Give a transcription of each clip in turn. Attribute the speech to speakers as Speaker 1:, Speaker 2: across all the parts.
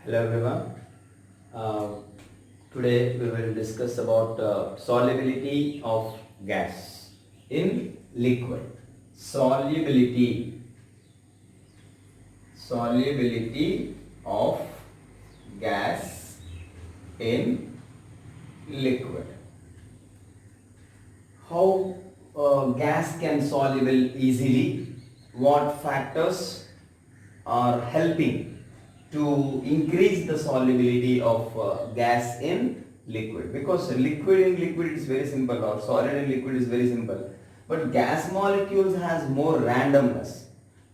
Speaker 1: Hello everyone. Uh, Today we will discuss about solubility of gas in liquid. Solubility, solubility of gas in liquid. How gas can soluble easily? What factors are helping to increase the solubility of gas in liquid? Because liquid in liquid is very simple, or solid in liquid is very simple, but gas molecules has more randomness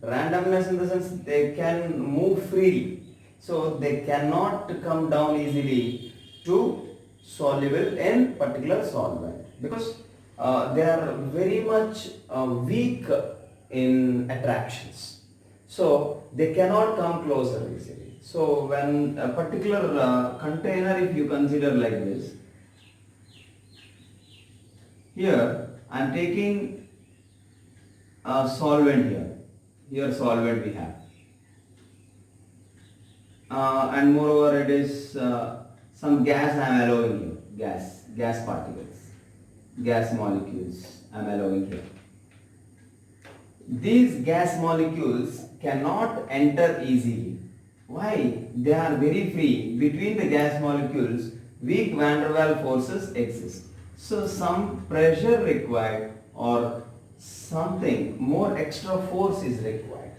Speaker 1: in the sense they can move freely, so they cannot come down easily to soluble in particular solvent, because they are very much weak in attractions, so they cannot come closer easily. So when a particular container, if you consider like this, here I am taking a solvent here solvent we have, and moreover it is some gas I am allowing here, gas particles, gas molecules I am allowing here. These gas molecules cannot enter easily. Why? They are very free. Between the gas molecules, weak van der Waals forces exist. So some pressure required, or something more extra force is required.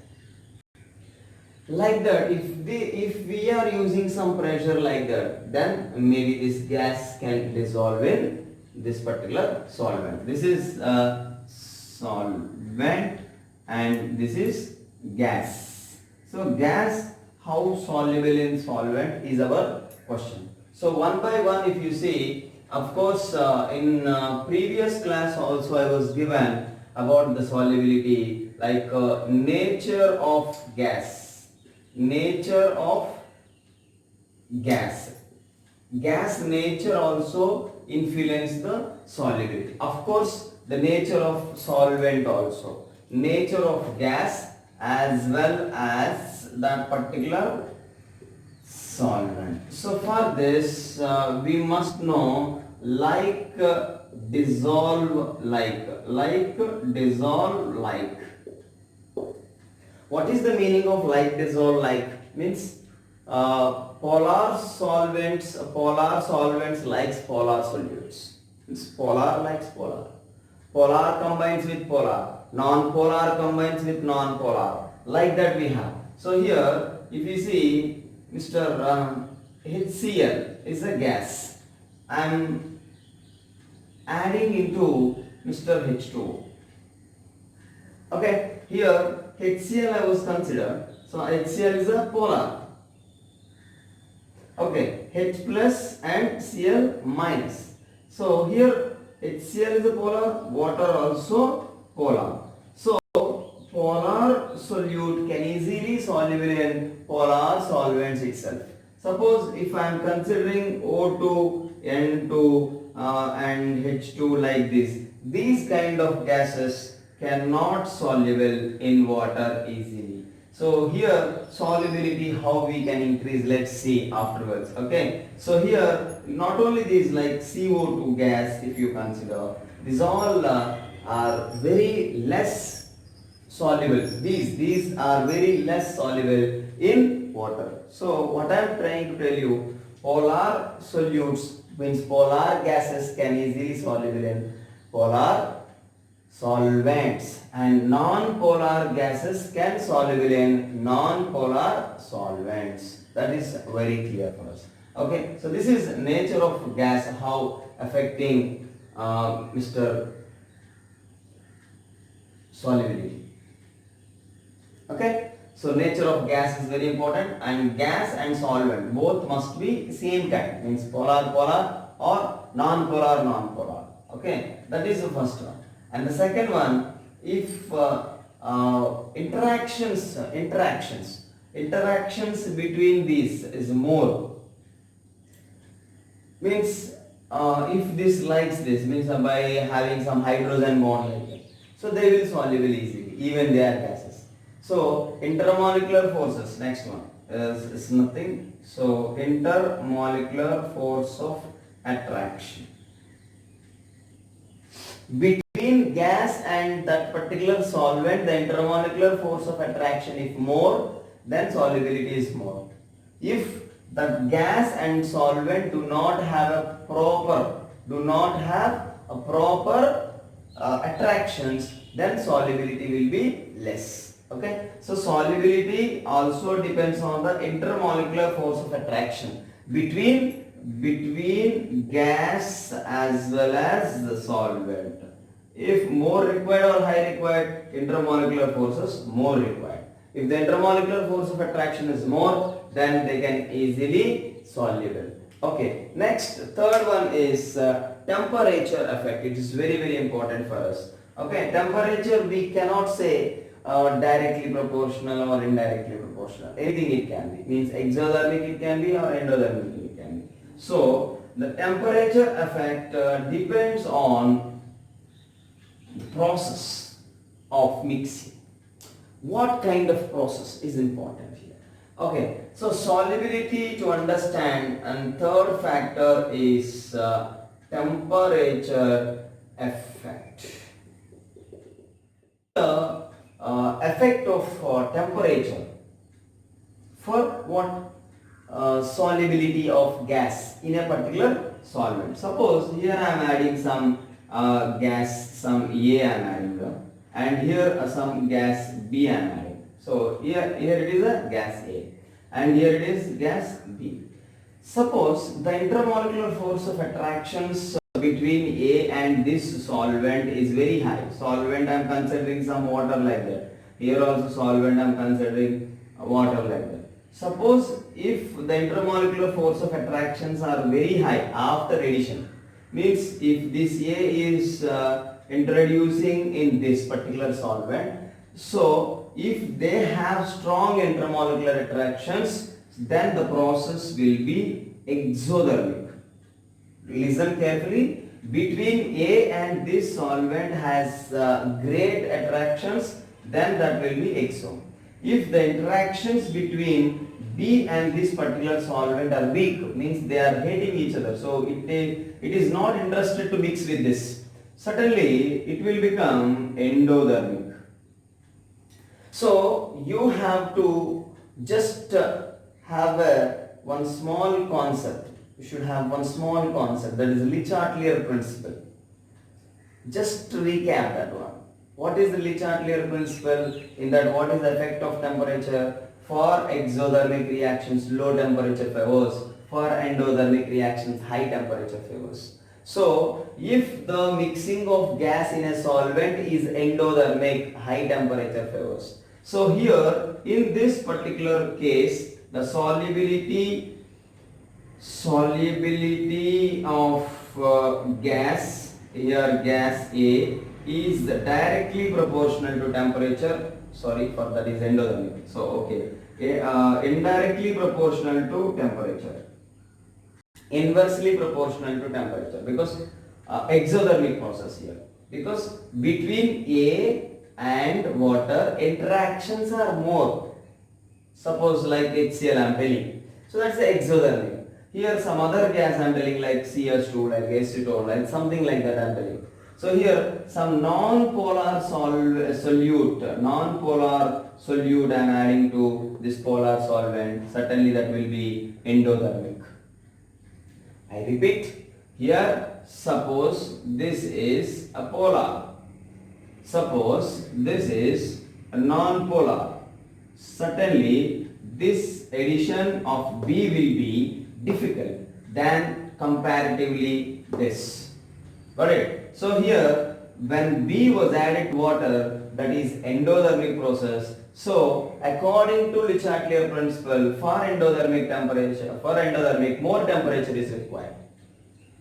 Speaker 1: Like that, if we are using some pressure like that, then maybe this gas can dissolve in this particular solvent. This is a solvent and this is gas. So gas, how soluble in solvent is our question. So one by one, if you see, of course in previous class also I was given about the solubility, like nature of gas, nature of gas. Gas nature also influence the solubility. Of course the nature of solvent also, nature of gas as well as that particular solvent. So for this we must know like dissolve like dissolve like. What is the meaning of like dissolve like? Means polar solvents likes polar solutes. Means polar likes polar. Polar combines with polar. Non-polar combines with non-polar. Like that we have. So here, if you see, Mr. HCl is a gas. I am adding into Mr. H2O. Okay, here HCl I was considered. So HCl is a polar. Okay, H plus and Cl minus. So here HCl is a polar, water also polar. So polar solute can easily soluble in polar solvents itself. Suppose if I am considering O2, N2 and H2 like this, these kind of gases cannot soluble in water easily. So here solubility, how we can increase, let's see afterwards. Okay, so here not only these like CO2 gas, if you consider, these all are very less soluble. These are very less soluble in water. So what I am trying to tell you, polar solutes means polar gases can easily soluble in polar solvents, and non-polar gases can soluble in non-polar solvents. That is very clear for us. Okay, so this is nature of gas, how affecting Mr. solubility. Okay, so nature of gas is very important, and gas and solvent both must be same kind, means polar or non-polar. Okay, that is the first one. And the second one, if interactions between these is more, means if this likes this, means by having some hydrogen bond like that, so they will soluble easily, even they are gases. So intermolecular forces, next one, is nothing. So intermolecular force of attraction between gas and that particular solvent, the intermolecular force of attraction if more, then solubility is more. If the gas and solvent do not have a proper attractions, then solubility will be less. Okay, so solubility also depends on the intermolecular force of attraction between gas as well as the solvent. If more required or high required, intermolecular forces more required. If the intermolecular force of attraction is more, then they can easily soluble. Okay, next third one is temperature effect. It is very important for us. Okay, temperature we cannot say directly proportional or indirectly proportional. Anything it can be. Means exothermic it can be or endothermic it can be. So the temperature effect depends on the process of mixing. What kind of process is important here? Okay, so solubility to understand, and third factor is temperature effect. The effect of temperature for what? Solubility of gas in a particular solvent. Suppose here I am adding some gas, some A I am adding, and here some gas B I am adding. So here it is a gas A, and here it is gas B. Suppose the intermolecular force of attractions between A and this solvent is very high. Solvent I am considering some water like that. Here also solvent I am considering water like that. Suppose if the intermolecular force of attractions are very high after addition, means if this A is introducing in this particular solvent, so if they have strong intermolecular attractions, then the process will be exothermic. Listen carefully, between A and this solvent has great attractions, then that will be exo. If the interactions between B and this particular solvent are weak, means they are hating each other, so it is not interested to mix with this, certainly it will become endothermic. So you have to just have one small concept. You should have one small concept, that is Le Chatelier principle. Just to recap that one. What is the Le Chatelier principle? In that, what is the effect of temperature? For exothermic reactions, low temperature favors. For endothermic reactions, high temperature favors. So, if the mixing of gas in a solvent is endothermic, high temperature favors. So, here in this particular case, the solubility of gas, here gas A, is directly proportional to temperature. Sorry, for that is endothermic. So okay, indirectly proportional to temperature, inversely proportional to temperature, because exothermic process here. Because between A and water, interactions are more. Suppose like HCl I am telling, so that's the exothermic. Here some other gas I am telling like CH2, like acetone, like something like that I am telling. So here some non-polar solute I am adding to this polar solvent, certainly that will be endothermic. I repeat, here suppose this is a polar, suppose this is a non-polar, certainly this addition of B will be difficult than comparatively this. Got it? So here when B was added to water, that is endothermic process. So according to Le Chatelier principle, for endothermic temperature, for endothermic more temperature is required.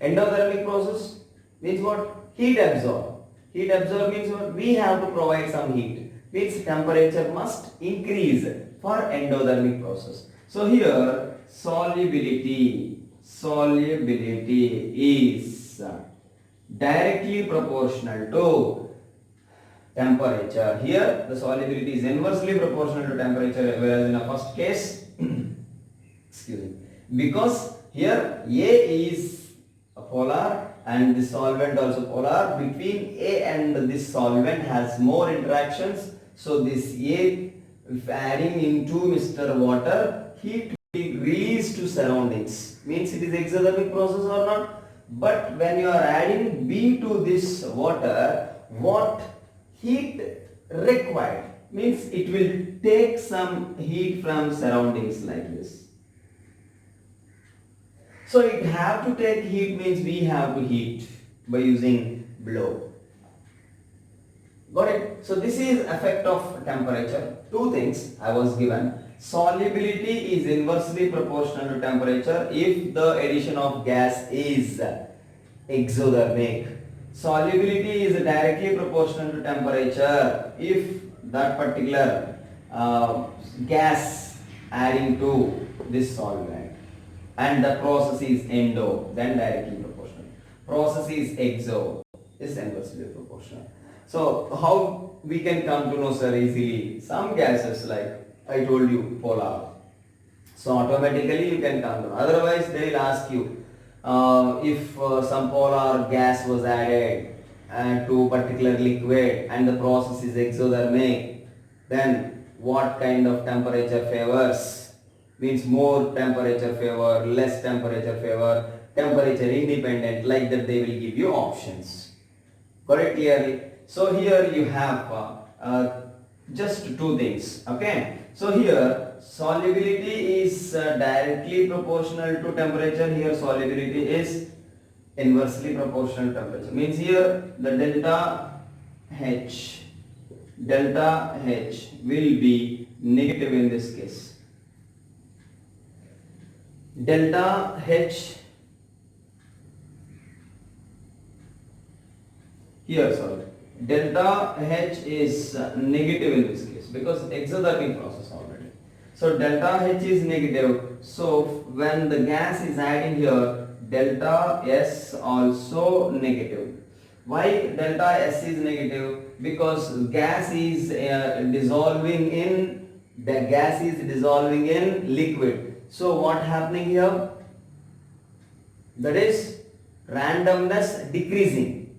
Speaker 1: Endothermic process means what? Heat absorb. Heat absorb means what? We have to provide some heat. Means temperature must increase for endothermic process. So here solubility is directly proportional to temperature. Here the solubility is inversely proportional to temperature, whereas in the first case excuse me, because here A is a polar and the solvent also polar. Between A and this solvent has more interactions, so this A, if adding into Mr. Water, heat will be released to surroundings, means it is exothermic process or not. But when you are adding B to this water, what heat required, means it will take some heat from surroundings like this. So it have to take heat, means we have to heat by using blow. Got it? So this is effect of temperature. Two things I was given. Solubility is inversely proportional to temperature if the addition of gas is exothermic. Solubility is directly proportional to temperature if that particular gas adding to this solvent, and the process is endo, then directly proportional. Process is exo, is inversely proportional. So how we can come to know, sir, easily? Some gases, like I told you, polar. So automatically you can come to know. Otherwise they will ask you if some polar gas was added to particular liquid and the process is exothermic, then what kind of temperature favors? Means more temperature favor, less temperature favor, temperature independent, like that they will give you options. Got it clearly? So here you have just two things. Okay. So here solubility is directly proportional to temperature. Here solubility is inversely proportional to temperature. Means here the delta H will be negative in this case. Delta H here, sorry, delta H is negative in this case because exothermic process already. So delta H is negative. So when the gas is adding here, delta S also negative. Why delta S is negative? Because gas is dissolving in liquid. So what happening here? That is randomness decreasing.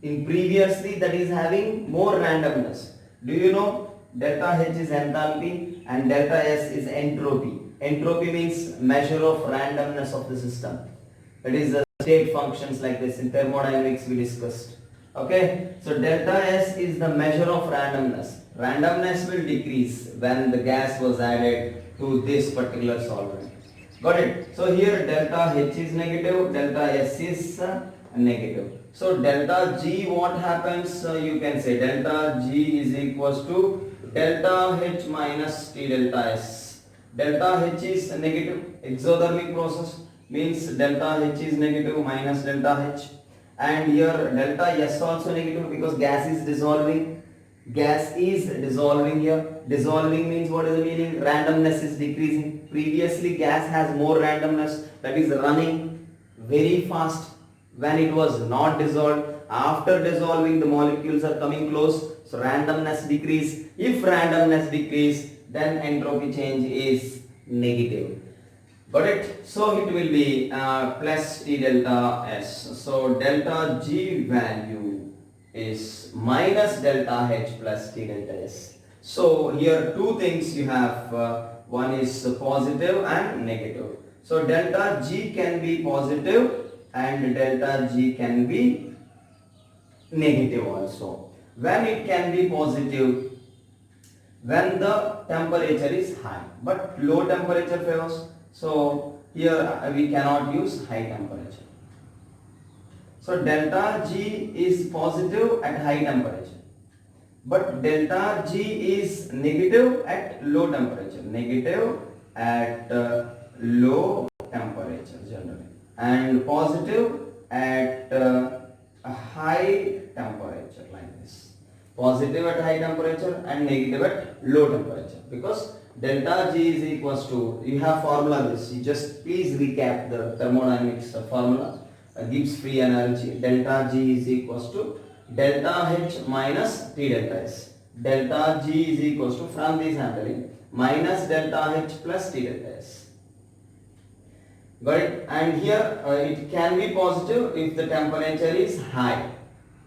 Speaker 1: In previously that is having more randomness. Do you know delta H is enthalpy and delta S is entropy. Entropy means measure of randomness of the system. That is the state functions like this in thermodynamics we discussed. Okay, so delta S is the measure of randomness. Randomness will decrease when the gas was added to this particular solvent. Got it? So here delta H is negative, delta S is negative. So delta G, what happens? You can say delta G is equals to delta H minus T delta S. Delta H is negative, exothermic process, means delta H is negative minus delta H, and here delta S also negative because gas is dissolving. Gas is dissolving here. Dissolving means what is the meaning? Randomness is decreasing. Previously gas has more randomness, that is running very fast when it was not dissolved. After dissolving the molecules are coming close, so randomness decrease. If randomness decrease, then entropy change is negative. Got it? So it will be plus T delta S. So delta G value is minus delta H plus T delta S. So here two things you have, one is positive and negative. So delta G can be positive and delta G can be negative also. When it can be positive? When the temperature is high, but low temperature favors. So here we cannot use high temperature. So delta G is positive at high temperature, but delta G is negative at low temperature. Negative at low temperature generally, and positive at a high temperature like this. Positive at high temperature and negative at low temperature, because delta G is equals to, you have formula this, you just please recap the thermodynamics formula. Gibbs free energy, delta G is equals to delta H minus T delta S. Delta G is equals to, from this handling, minus delta H plus T delta S. Got it? And here it can be positive if the temperature is high.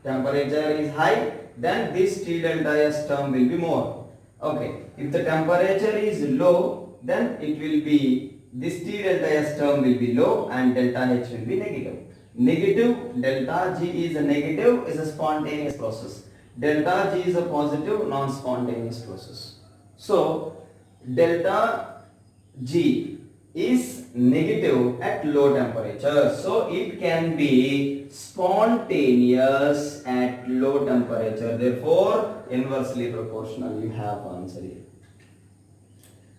Speaker 1: Temperature is high, then this T delta S term will be more. Okay. If the temperature is low, then it will be this T delta S term will be low and delta H will be negative. Negative delta G is a negative, is a spontaneous process. Delta G is a positive, non-spontaneous process. So delta G is negative at low temperature. So it can be spontaneous at low temperature. Therefore, inversely proportional. You have answer here.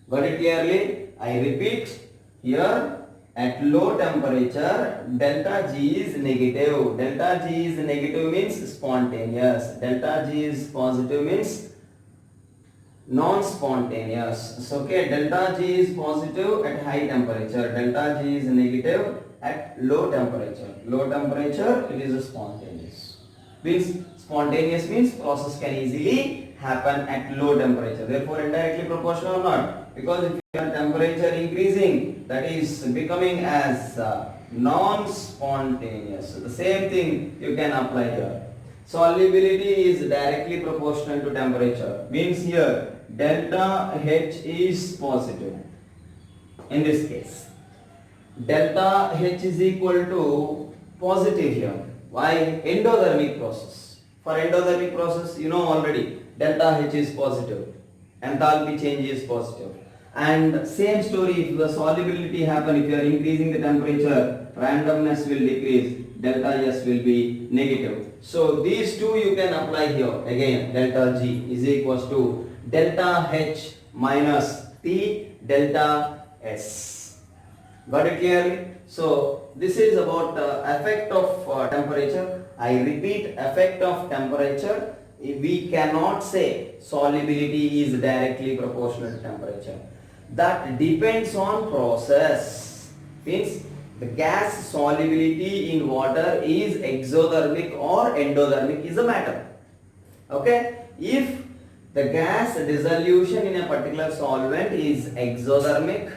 Speaker 1: Got it clearly? I repeat here. At low temperature, delta G is negative. Delta G is negative means spontaneous. Delta G is positive means non-spontaneous. So, okay, delta G is positive at high temperature. Delta G is negative at low temperature. Low temperature, it is spontaneous. Means spontaneous means process can easily happen at low temperature. Therefore, indirectly proportional or not. Because if your temperature increasing, that is becoming as non-spontaneous. So the same thing you can apply here. Solubility is directly proportional to temperature. Means here delta H is positive. In this case, delta H is equal to positive here. Why? Endothermic process. For endothermic process, you know already delta H is positive. Enthalpy change is positive. And same story, if the solubility happen, if you are increasing the temperature, randomness will decrease, delta S will be negative. So these two you can apply here. Again, delta G is equals to delta H minus T delta S. Got it clearly? So this is about effect of temperature. I repeat, effect of temperature. We cannot say solubility is directly proportional to temperature. That depends on process. Means the gas solubility in water is exothermic or endothermic is a matter. Okay? If the gas dissolution in a particular solvent is exothermic,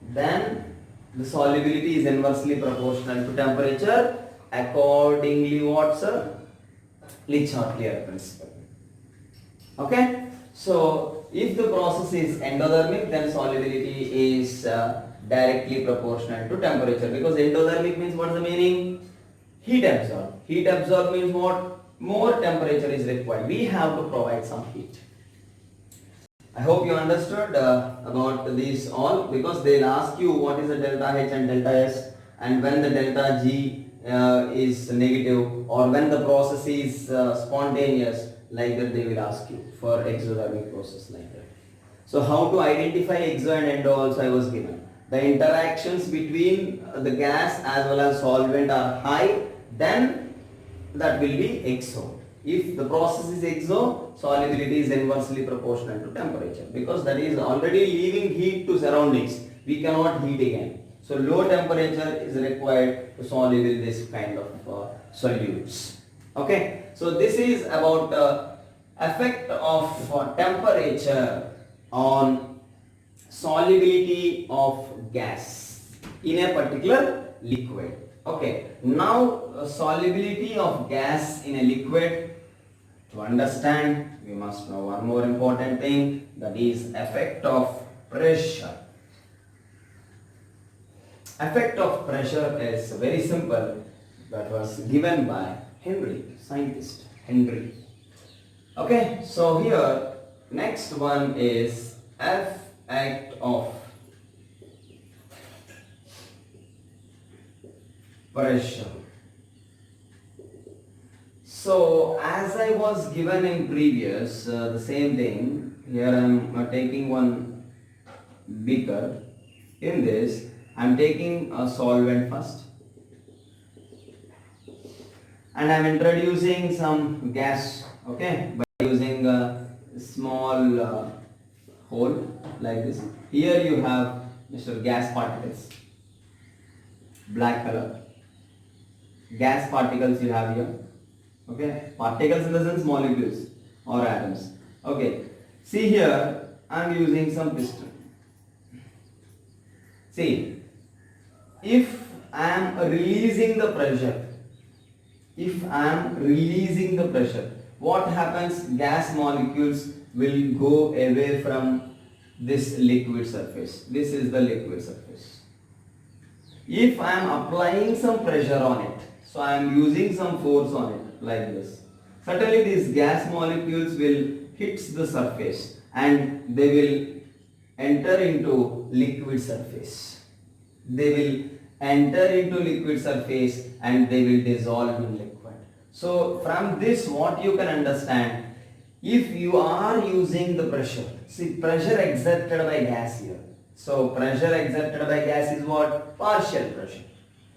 Speaker 1: then the solubility is inversely proportional to temperature. Accordingly, what, sir? Le-Chatelier's principle. Okay? So, if the process is endothermic, then solubility is directly proportional to temperature. Because endothermic means what is the meaning? Heat absorbed. Heat absorbed means what? More temperature is required. We have to provide some heat. I hope you understood about these all, because they will ask you what is the delta H and delta S, and when the delta G is negative, or when the process is spontaneous, like that they will ask you for exothermic process like that. So how to identify exo and endo also I was given. The interactions between the gas as well as solvent are high, then that will be exo. If the process is exo, solubility is inversely proportional to temperature, because that is already leaving heat to surroundings. We cannot heat again. So low temperature is required to soluble this kind of solutes. Okay, so this is about effect of temperature on solubility of gas in a particular liquid. Okay, now solubility of gas in a liquid. To understand, we must know one more important thing, that is effect of pressure. Effect of pressure is very simple. That was given by Henry, scientist Henry. Okay, so here next one is effect of pressure. So as I was given in previous, the same thing. Here I am taking one beaker. In this I am taking a solvent first, and I am introducing some gas, okay, by using a small hole like this. Here you have Mr. gas particles, black color. Gas particles you have here. Okay, particles in the sense molecules or atoms. Okay, see here I am using some piston. See, if I am releasing the pressure, if I am releasing the pressure, what happens? Gas molecules will go away from this liquid surface. This is the liquid surface. If I am applying some pressure on it, so I am using some force on it like this, certainly these gas molecules will hit the surface and they will enter into liquid surface. They will enter into liquid surface and they will dissolve in liquid. So from this what you can understand, if you are using the pressure, see pressure exerted by gas here. So pressure exerted by gas is what? Partial pressure.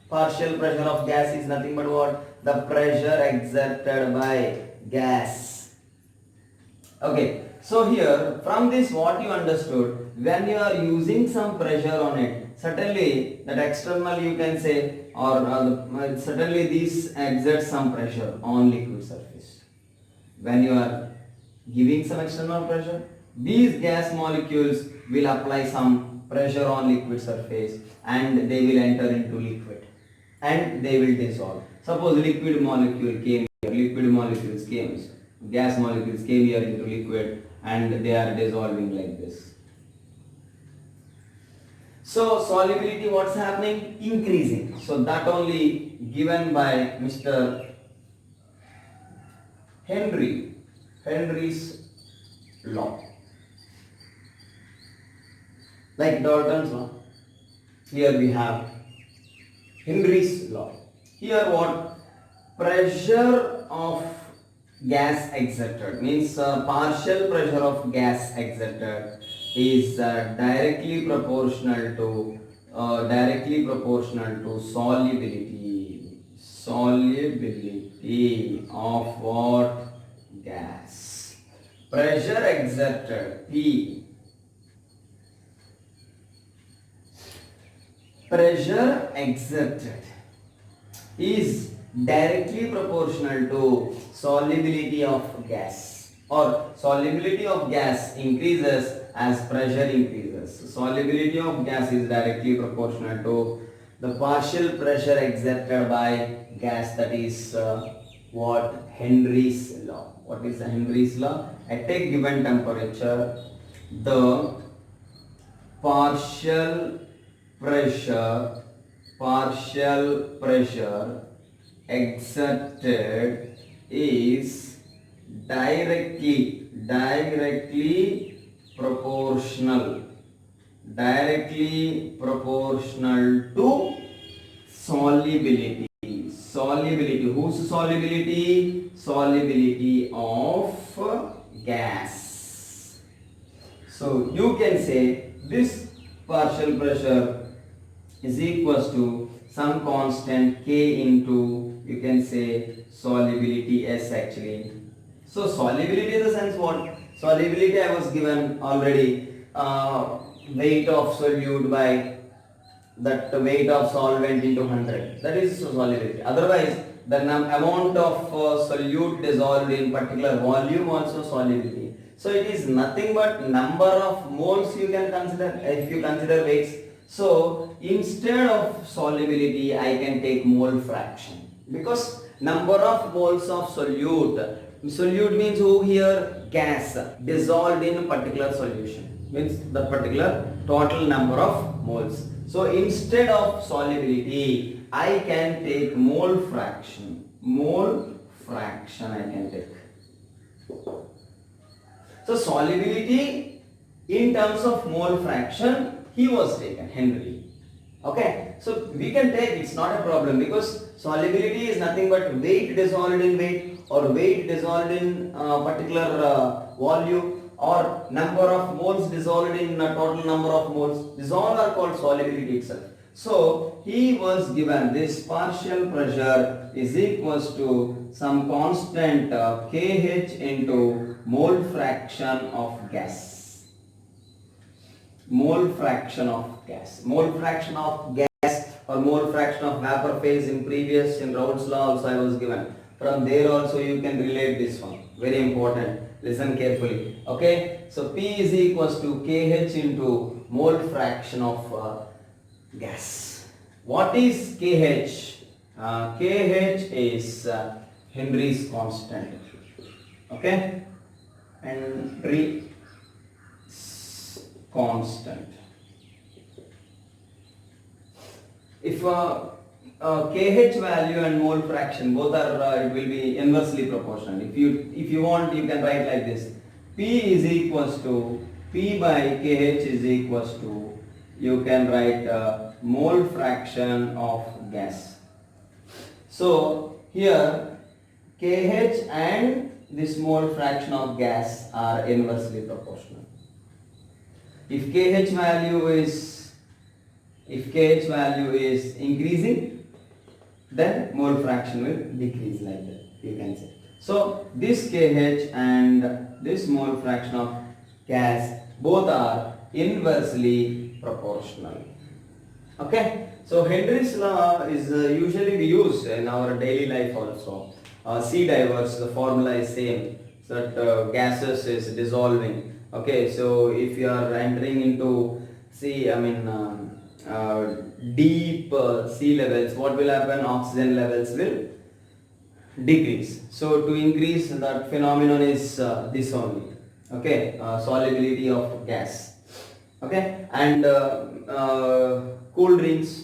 Speaker 1: Partial pressure of gas is nothing but what? The pressure exerted by gas. Okay, so here from this what you understood, when you are using some pressure on it, certainly that external you can say, or certainly this exerts some pressure on liquid surface. When you are giving some external pressure, these gas molecules will apply some pressure on liquid surface and they will enter into liquid and they will dissolve. Suppose liquid molecule came here, liquid molecules came, gas molecules came here into liquid and they are dissolving like this. So solubility what's happening? Increasing. So that only given by Mr. Henry's law. Like Dalton's law. Here we have Henry's law. Here what? Pressure of gas exerted means partial pressure of gas exerted is directly proportional to solubility of what? Gas. Pressure exerted P. Pressure exerted is directly proportional to solubility of gas, or solubility of gas increases as pressure increases. So solubility of gas is directly proportional to the partial pressure exerted by gas, that is what? Henry's law. What is the Henry's law? At a given temperature, the partial pressure exerted is directly proportional to solubility. Whose solubility? Solubility of gas. So you can say this partial pressure is equals to some constant K into, you can say, solubility S actually. So solubility in the sense what? Solubility I was given already, weight of solute by that weight of solvent into 100. That is solubility. Otherwise, the amount of solute dissolved in particular volume also solubility. So it is nothing but number of moles you can consider if you consider weights. So instead of solubility, I can take mole fraction, because number of moles of solute. Solute means who here? Gas dissolved in a particular solution, means the particular total number of moles. So instead of solubility, I can take mole fraction. Mole fraction I can take. So solubility in terms of mole fraction, he was taken, Henry. Okay, so we can take, it's not a problem, because solubility is nothing but weight dissolved in weight, or weight dissolved in particular volume, or number of moles dissolved in a total number of moles. These all are called solubility itself. So he was given this partial pressure is equals to some constant Kh into mole fraction of gas. Mole fraction of gas. Mole fraction of gas or mole fraction of vapor phase in previous, in Raoult's law also I was given. From there also you can relate this one. Very important. Listen carefully. Okay. So P is equals to Kh into mole fraction of gas. What is KH? KH is Henry's constant. Okay, Henry's constant. If KH value and mole fraction both are, it will be inversely proportional. If you want, you can write like this: P is equals to P by KH is equals to, you can write mole fraction of gas. So here KH and this mole fraction of gas are inversely proportional. If KH value is increasing, then mole fraction will decrease, like that you can say. So this KH and this mole fraction of gas both are inversely proportional. Okay, so Henry's law is usually we use in our daily life also. C diverse, the formula is same, that gases is dissolving. Okay, so if you are entering into deep sea levels, what will happen? Oxygen levels will decrease. So to increase, that phenomenon is this only. Okay, solubility of gas. Okay, and cool drinks.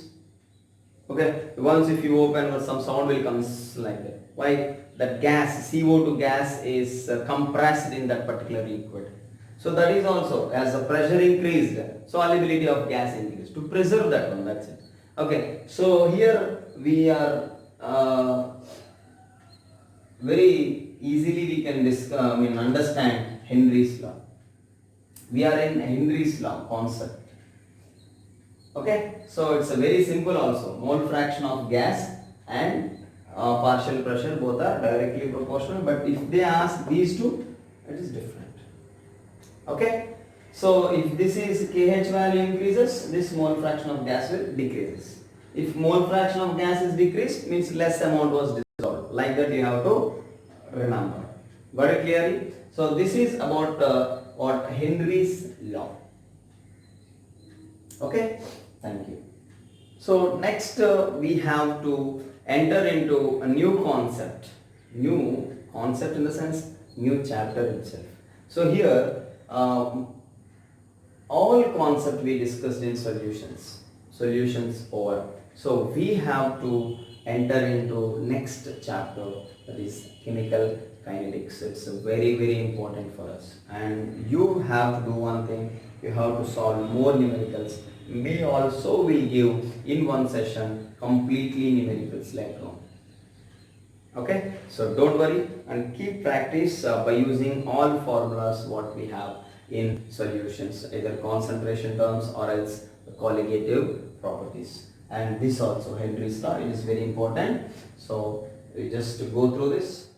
Speaker 1: Okay, once if you open, some sound will come like that. Why? That gas, CO2 gas is compressed in that particular liquid. So that is also, as the pressure increased, solubility of gas increased. To preserve that one, that's it. Okay, so here we are very easily we can understand Henry's law. We are in Henry's law concept. Okay, so it's a very simple also. Mole fraction of gas and partial pressure both are directly proportional, but if they ask these two, it is different. Okay, so if this is KH value increases, this mole fraction of gas will decreases. If mole fraction of gas is decreased, means less amount was dissolved. Like that you have to remember. Got it clearly? So this is about what Henry's law. Okay, thank you. So next we have to enter into a new concept in the sense new chapter itself. So here all concept we discussed in solutions over. So we have to enter into next chapter, that is chemical kinetics. It's very, very important for us, and you have to do one thing, you have to solve more numericals. We also will give in one session completely numericals later on. Okay, so don't worry and keep practice by using all formulas what we have in solutions, either concentration terms or else the colligative properties. And this also Henry's law, it is very important. So we just go through this.